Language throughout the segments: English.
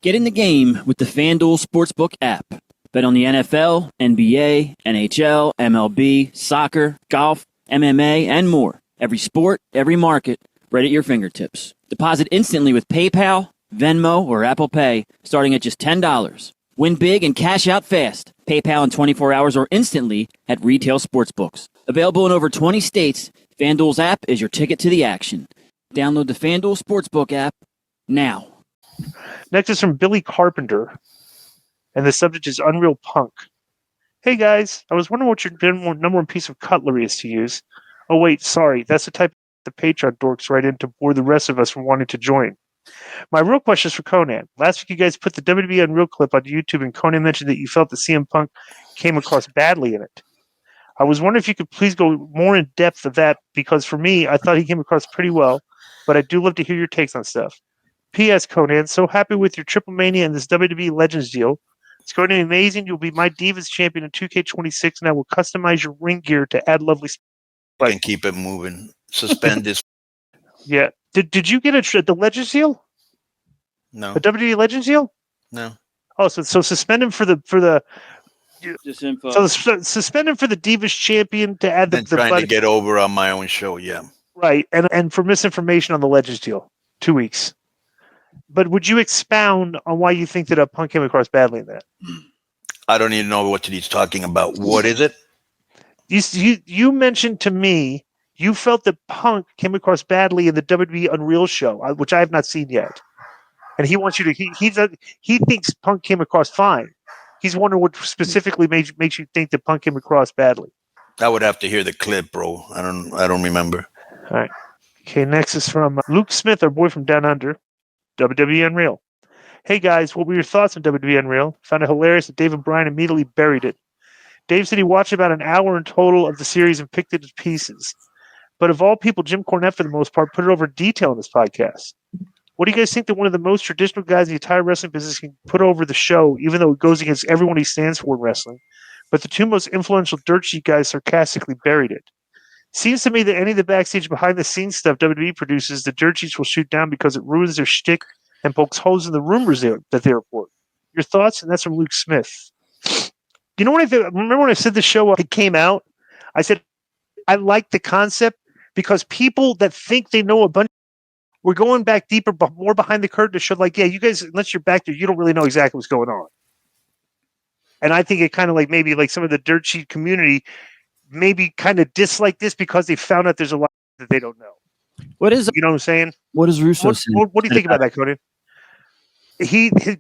Get in the game with the FanDuel Sportsbook app. Bet on the NFL, NBA, NHL, MLB, soccer, golf, MMA, and more. Every sport, every market, right at your fingertips. Deposit instantly with PayPal, Venmo, or Apple Pay, starting at just $10. Win big and cash out fast. PayPal in 24 hours or instantly at retail sportsbooks. Available in over 20 states, FanDuel's app is your ticket to the action. Download the FanDuel Sportsbook app now. Next is from Billy Carpenter, and the subject is Unreal Punk. Hey guys, I was wondering what your number one piece of cutlery is to use. Oh wait, sorry, that's the type the Patreon dorks write in to bore the rest of us from wanting to join. My real question is for Konnan. Last week you guys put the WWE Unreal clip on YouTube, and Konnan mentioned that you felt that CM Punk came across badly in it. I was wondering if you could please go more in depth of that, because for me, I thought he came across pretty well, but I do love to hear your takes on stuff. P.S. Konnan, so happy with your Triple Mania and this WWE Legends deal. It's going to be amazing. You'll be my Divas champion in 2K26, and I will customize your ring gear to add lovely. And keep it moving. Suspend this. Yeah. Did you get the Legends deal? No. The WWE Legends deal? No. Oh, so suspend him for the. Just info. So suspend him for the Divas champion to add the. Trying to get over on my own show. Yeah. Right, and for misinformation on the Legends deal, 2 weeks. But would you expound on why you think that Punk came across badly in that? I don't even know what he's talking about. What is it? You mentioned to me you felt that Punk came across badly in the WWE Unreal show, which I have not seen yet. And he wants you to. He thinks Punk came across fine. He's wondering what specifically makes you think that Punk came across badly. I would have to hear the clip, bro. I don't remember. All right. Okay. Next is from Luke Smith, our boy from Down Under. WWE Unreal. Hey guys, what were your thoughts on WWE Unreal? Found it hilarious that Dave and Brian immediately buried it. Dave said he watched about an hour in total of the series and picked it to pieces. But of all people, Jim Cornette, for the most part, put it over detail in this podcast. What do you guys think that one of the most traditional guys in the entire wrestling business can put over the show, even though it goes against everyone he stands for in wrestling? But the two most influential dirt sheet guys sarcastically buried it. Seems to me that any of the backstage behind-the-scenes stuff WWE produces, the dirt sheets will shoot down because it ruins their shtick and pokes holes in the rumors that they report. Your thoughts? And that's from Luke Smith. You know what remember when I said the show it came out? I said I like the concept because people that think they know a bunch, we're going back deeper, but more behind the curtain to show, like, yeah, you guys, unless you're back there, you don't really know exactly what's going on. And I think it kind of like maybe like some of the dirt sheet community maybe kind of dislike this because they found out there's a lot that they don't know. What is, you know what I'm saying? What is Russo saying? What do you think about that, Cody?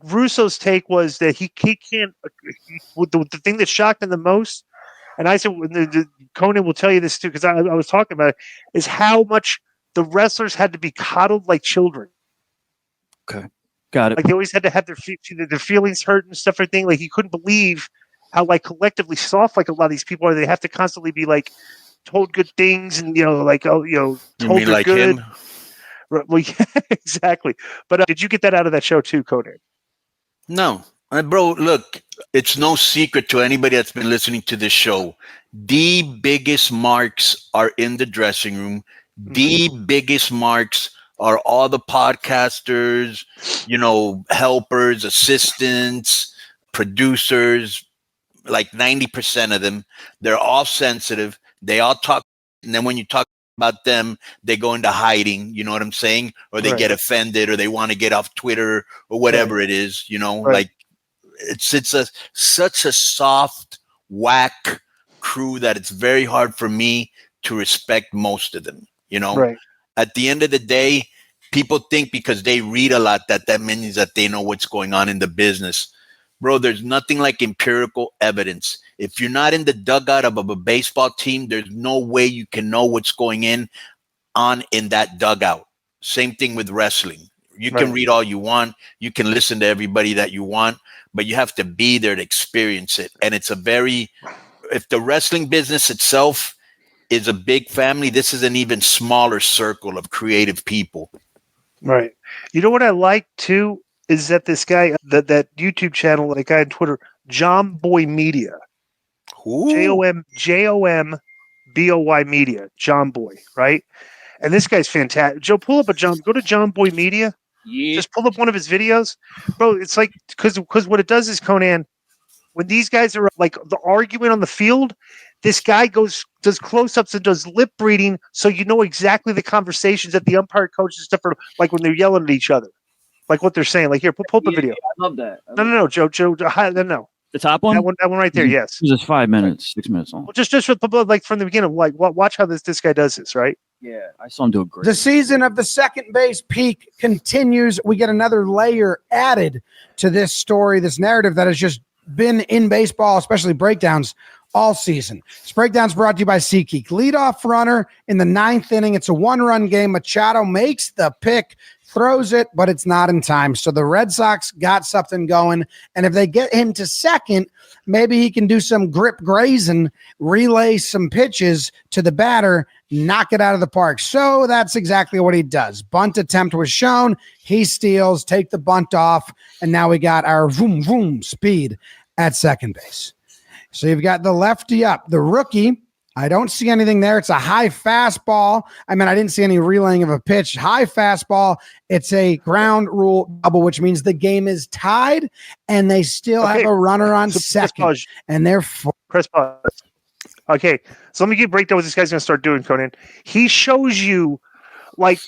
Russo's take was that he can't. The thing that shocked him the most, and I said, Konnan will tell you this too, because I was talking about it, is how much the wrestlers had to be coddled like children. Okay, got it. Like they always had to have their feelings hurt and stuff. Everything like he couldn't believe how like collectively soft like a lot of these people are. They have to constantly be like told good things and told you mean they're like good. him? Well, yeah, exactly. But did you get that out of that show too, Konnan? No. Bro, look, it's no secret to anybody that's been listening to this show. The biggest marks are in the dressing room. The biggest marks are all the podcasters, helpers, assistants, producers, like 90% of them. They're all sensitive. They all talk. And then when you talk about them, they go into hiding, you know what I'm saying? Or they get offended, or they want to get off Twitter or whatever it is, like it's such a soft, whack crew that it's very hard for me to respect most of them, At the end of the day, people think because they read a lot that means that they know what's going on in the business. Bro, there's nothing like empirical evidence. If you're not in the dugout of a baseball team, there's no way you can know what's going in that dugout. Same thing with wrestling. You can read all you want. You can listen to everybody that you want, but you have to be there to experience it. And it's if the wrestling business itself is a big family, this is an even smaller circle of creative people. Right. You know what I like too is that this guy, that YouTube channel, that guy on Twitter, John Boy Media. Who? JOMBOY Media. John Boy, right? And this guy's fantastic. Joe, go to John Boy Media. Yeah. Just pull up one of his videos, bro. It's like because what it does is, Konnan, when these guys are like the arguing on the field, this guy does close-ups and does lip reading, so you know exactly the conversations that the umpire coaches stuff are like when they're yelling at each other, like what they're saying. Like here, pull up a video. I love that. No, Joe, no. The top one? That one right there, yes. This is 5 minutes, 6 minutes long. Well, just like from the beginning, like watch how this guy does this, right? Yeah, I saw him do a great. The season of the second base peak continues. We get another layer added to this story, this narrative that has just been in baseball, especially breakdowns, all season. This breakdown's brought to you by SeatGeek. Leadoff runner in the 9th inning. It's a 1-run game. Machado makes the pick, throws it, but it's not in time. So the Red Sox got something going. And if they get him to second, maybe he can do some grip grazing, relay some pitches to the batter, knock it out of the park. So that's exactly what he does. Bunt attempt was shown. He steals, take the bunt off, and now we got our vroom, vroom speed at second base. So you've got the lefty up. The rookie, I don't see anything there. It's a high fastball. I mean, I didn't see any relaying of a pitch. High fastball. It's a ground rule double, which means the game is tied, and they still have a runner on second. And they're press pause. Okay, so let me get a breakdown what this guy's going to start doing, Konnan. He shows you, like,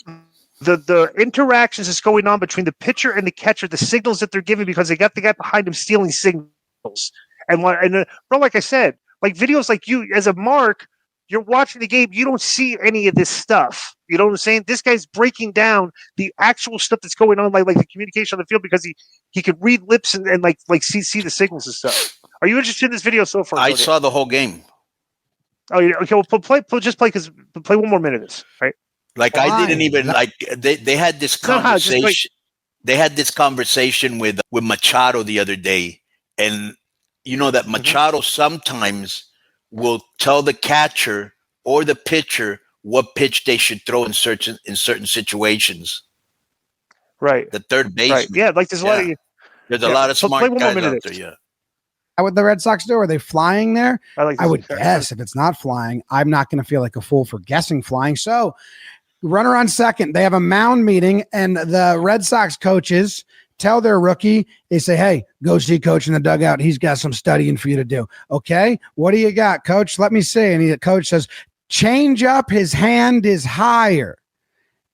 the interactions that's going on between the pitcher and the catcher, the signals that they're giving because they got the guy behind him stealing signals. And bro, like I said, like videos like you as a mark, you're watching the game, you don't see any of this stuff. You know what I'm saying? This guy's breaking down the actual stuff that's going on, like the communication on the field, because he could read lips and like see the signals and stuff. Are you interested in this video so far? I saw the whole game. Oh, yeah. Okay. Well, play one more minute of this, right? Like I didn't even like they had this conversation. They had this conversation with Machado the other day, and you know that Machado sometimes will tell the catcher or the pitcher what pitch they should throw in certain situations. Right. The third baseman. Right. Yeah, like there's a lot of a lot of smart guys out there. Yeah. How would the Red Sox do? Are they flying there? I would guess if it's not flying, I'm not going to feel like a fool for guessing flying. So, runner on second. They have a mound meeting, and the Red Sox coaches tell their rookie, they say, hey, go see coach in the dugout. He's got some studying for you to do. Okay, what do you got, coach? Let me see. And the coach says, change up. His hand is higher,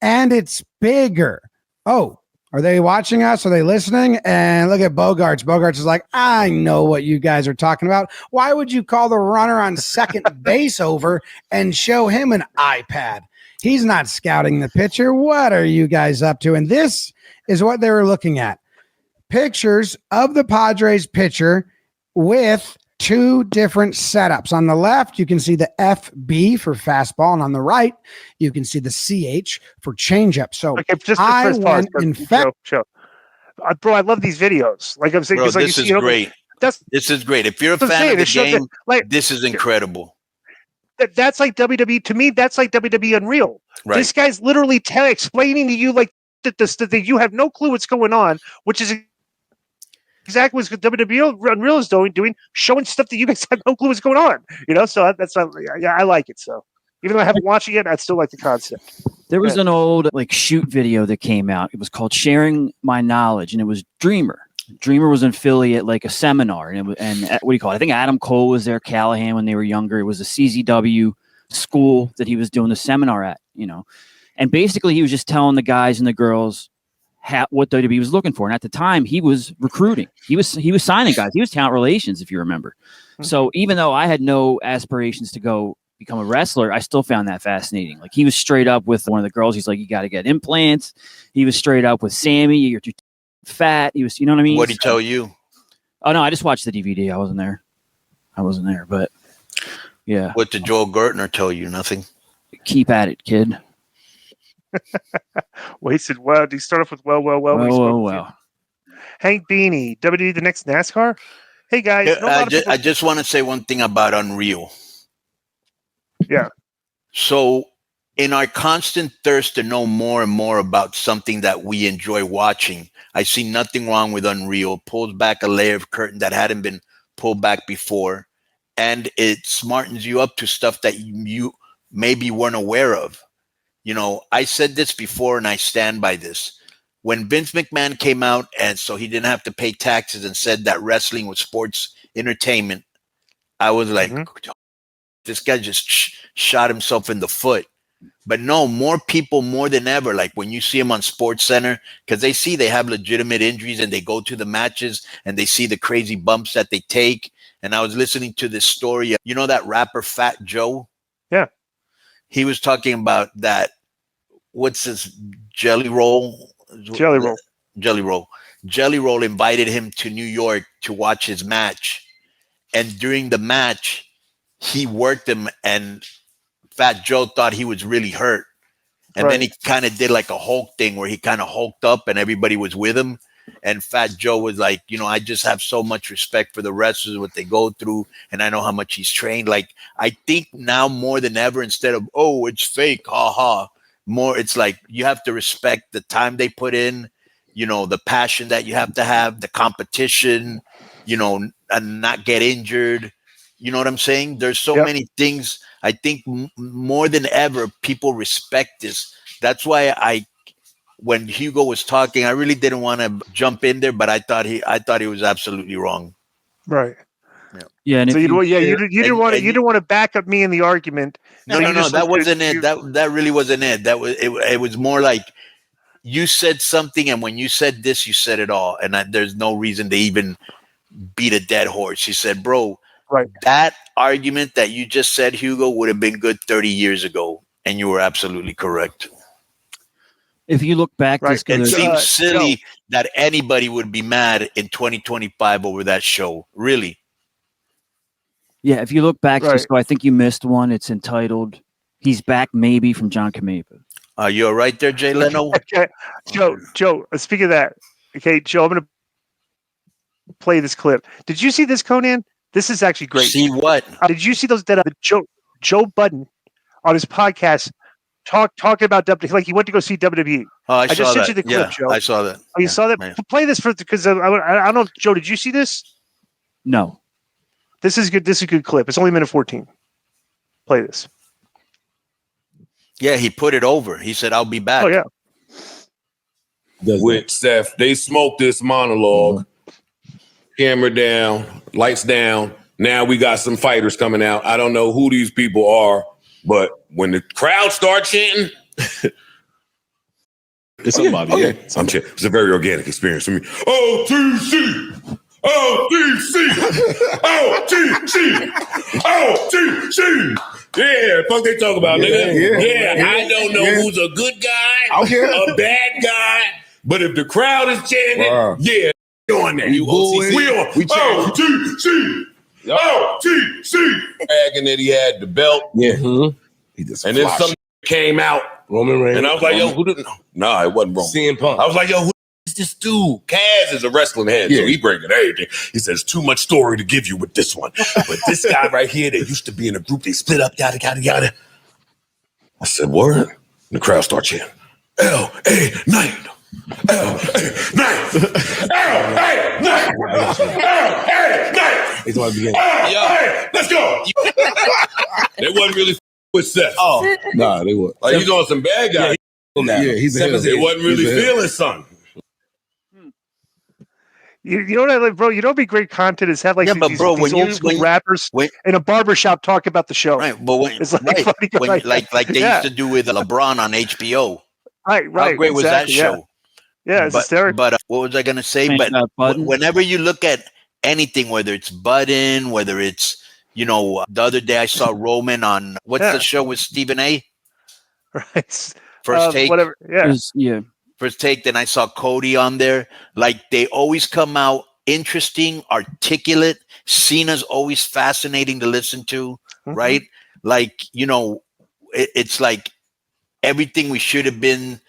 and it's bigger. Oh, are they watching us? Are they listening? And look at Bogarts. Bogarts is like, I know what you guys are talking about. Why would you call the runner on second base over and show him an iPad? He's not scouting the pitcher. What are you guys up to? And this is what they were looking at. Pictures of the Padres pitcher with two different setups. On the left, you can see the FB for fastball, and on the right, you can see the CH for changeup. So okay, just I went in fact, bro, I love these videos. Like I'm saying, bro, like this is great. This is great. If you're a fan of the game, this is incredible. That's like WWE. To me, that's like WWE Unreal. Right. This guy's literally explaining to you like that you have no clue what's going on, which is exactly what WWE Unreal is doing, showing stuff that you guys have no clue what's going on. You know, so that's not. Yeah, I like it. So even though I haven't watched it yet, I still like the concept. There was an old shoot video that came out. It was called "Sharing My Knowledge," and it was Dreamer. Dreamer was in Philly at like a seminar, and what do you call it? I think Adam Cole was there, Callahan when they were younger. It was a CZW school that he was doing the seminar at, and basically he was just telling the guys and the girls what WWE was looking for. And at the time, he was recruiting. He was signing guys. He was talent relations, if you remember. Mm-hmm. So even though I had no aspirations to go become a wrestler, I still found that fascinating. Like he was straight up with one of the girls. He's like, you got to get implants. He was straight up with Sammy. You're too fat. He was, you know what I mean? What did he tell you? Oh no, I just watched the DVD. I wasn't there, but yeah. What did Joel Gertner tell you? Nothing. Keep at it, kid. Well, he said, well, do you start off with well. Hank Beanie, WWE, the next NASCAR? Hey, guys. I just want to say one thing about Unreal. Yeah. So in our constant thirst to know more and more about something that we enjoy watching, I see nothing wrong with Unreal. Pulls back a layer of curtain that hadn't been pulled back before, and it smartens you up to stuff that you maybe weren't aware of. I said this before, and I stand by this. when Vince McMahon came out, and so he didn't have to pay taxes and said that wrestling was sports entertainment, I was like, this guy just shot himself in the foot. But no, more people, more than ever, like when you see them on Sports Center, because they have legitimate injuries and they go to the matches and they see the crazy bumps that they take. And I was listening to this story. You know that rapper Fat Joe? Yeah. He was talking about that. What's this? Jelly Roll? Jelly Roll. Jelly Roll. Jelly Roll invited him to New York to watch his match. And during the match, he worked him, and Fat Joe thought he was really hurt. And then he kind of did like a Hulk thing where he kind of hulked up and everybody was with him. And Fat Joe was like, you know, I just have so much respect for the wrestlers, what they go through. And I know how much he's trained. Like, I think now more than ever, instead of, oh, it's fake, more, it's like you have to respect the time they put in, you know, the passion that you have, the competition, you know, and not get injured. You know what I'm saying? There's so many things. I think more than ever, people respect this. That's why when Hugo was talking, I really didn't want to jump in there, but I thought he was absolutely wrong. Right. Yeah. And so you didn't want to back up me in the argument. No, that wasn't it. That really wasn't it. It was more like you said something, and when you said this, you said it all, and there's no reason to even beat a dead horse. She said, bro, that argument that you just said, Hugo, would have been good 30 years ago, and you were absolutely correct. If you look back, it seems silly that anybody would be mad in 2025 over that show. Really? Yeah, if you look back, Cisco, I think you missed one. It's entitled "He's Back Maybe" from John Kameva. You all right there, Jay Leno? Okay. Joe, speaking of that, okay, Joe, I'm going to play this clip. Did you see this, Konnan? This is actually great. See what? Did you see those Joe Budden on his podcast talking about WWE? Like he went to go see WWE. Oh, I just sent that. you the clip, Joe. I saw that. Oh, you saw that? Man. Play this because I don't know. Joe, did you see this? No. This is good. This is a good clip. It's only minute 14. Play this. Yeah, he put it over. He said, "I'll be back." Oh yeah. With Seth, they smoked this monologue. Camera down, lights down. Now we got some fighters coming out. I don't know who these people are, but when the crowd start chanting, it's somebody. Okay. I'm chanting. It's a very organic experience for me. OTC, OTC, OTC, OTC. Yeah, fuck they talk about, nigga. Yeah, I don't know who's a good guy, a bad guy, but if the crowd is chanting, doing that. You OTC. We OTC. OTC. Bragging that he had the belt. Yeah. Mm-hmm. He just and then something came out. Roman Reigns. And I was like, yo, who didn't? No, it wasn't Roman. CM Punk. I was like, yo, who is this dude? Kaz is a wrestling head, so he bringing everything. He says, too much story to give you with this one. But this guy right here that used to be in a group, they split up, yada, yada, yada. I said, word? And the crowd started chanting, L.A. Knight. L.A. Knight. L.A. Knight. L.A. Knight. He's going to begin. L.A. Let's go. They wasn't really with Seth. Oh. Nah, they weren't. Like, he's on some bad guy. Yeah, he's a They wasn't really feeling something. You know what I like, bro? You know what would be great content is have like these old school rappers in a barbershop talk about the show. Right, but it's like they used to do with LeBron on HBO. Right. How great was that show? Yeah, it's hysterical. But what was I going to say? But whenever you look at anything, whether it's Budden, whether it's, you know, the other day I saw Roman on, what's the show with Stephen A? Right. First Take. Whatever. Yeah. First Take. Then I saw Cody on there. Like, they always come out interesting, articulate. Cena's always fascinating to listen to, right? Like, you know, it's like everything we should have been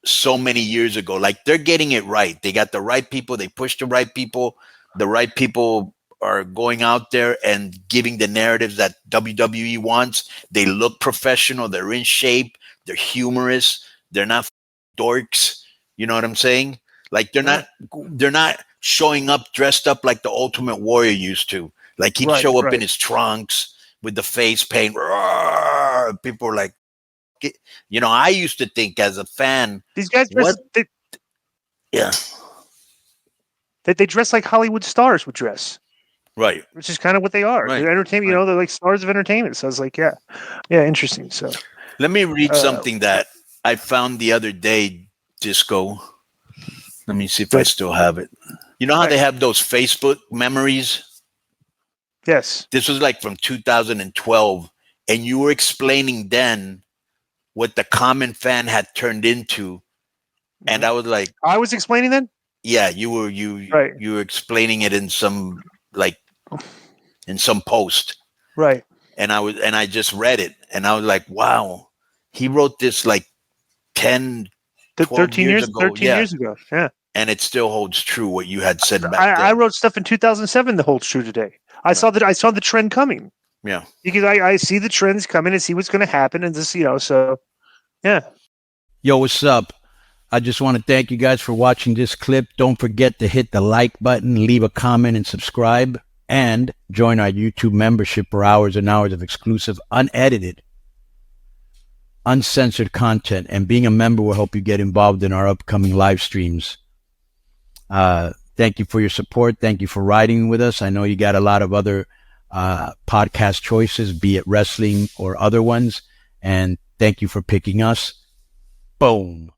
so many years ago. Like, they're getting it right. They got the right people. They push the right people. The right people are going out there and giving the narratives that WWE wants. They look professional. They're in shape. They're humorous. They're not dorks. You know what I'm saying? Like, they're not showing up dressed up like the Ultimate Warrior used to. Like, he'd show up in his trunks with the face paint. People are like, you know, I used to think as a fan, these guys Yeah. They dress like Hollywood stars would dress. Right. Which is kind of what they are. Right. They're entertainment, they're like stars of entertainment. So I was like, yeah, interesting. So let me read something that I found the other day, Disco. Let me see if I still have it. You know how they have those Facebook memories? Yes. This was like from 2012, and you were explaining then what the common fan had turned into. And I was like, I was explaining then? Yeah, you were explaining it in some post. Right. And I just read it, and I was like, wow, he wrote this like 10, 13 years ago. 13 years ago. Yeah. And it still holds true what you had said back then. I wrote stuff in 2007 that holds true today. I saw the trend coming. Yeah. Because I see the trends coming and see what's going to happen. And this, so yeah. Yo, what's up? I just want to thank you guys for watching this clip. Don't forget to hit the like button, leave a comment, and subscribe. And join our YouTube membership for hours and hours of exclusive, unedited, uncensored content. And being a member will help you get involved in our upcoming live streams. Thank you for your support. Thank you for riding with us. I know you got a lot of other podcast choices, be it wrestling or other ones. And thank you for picking us. Boom.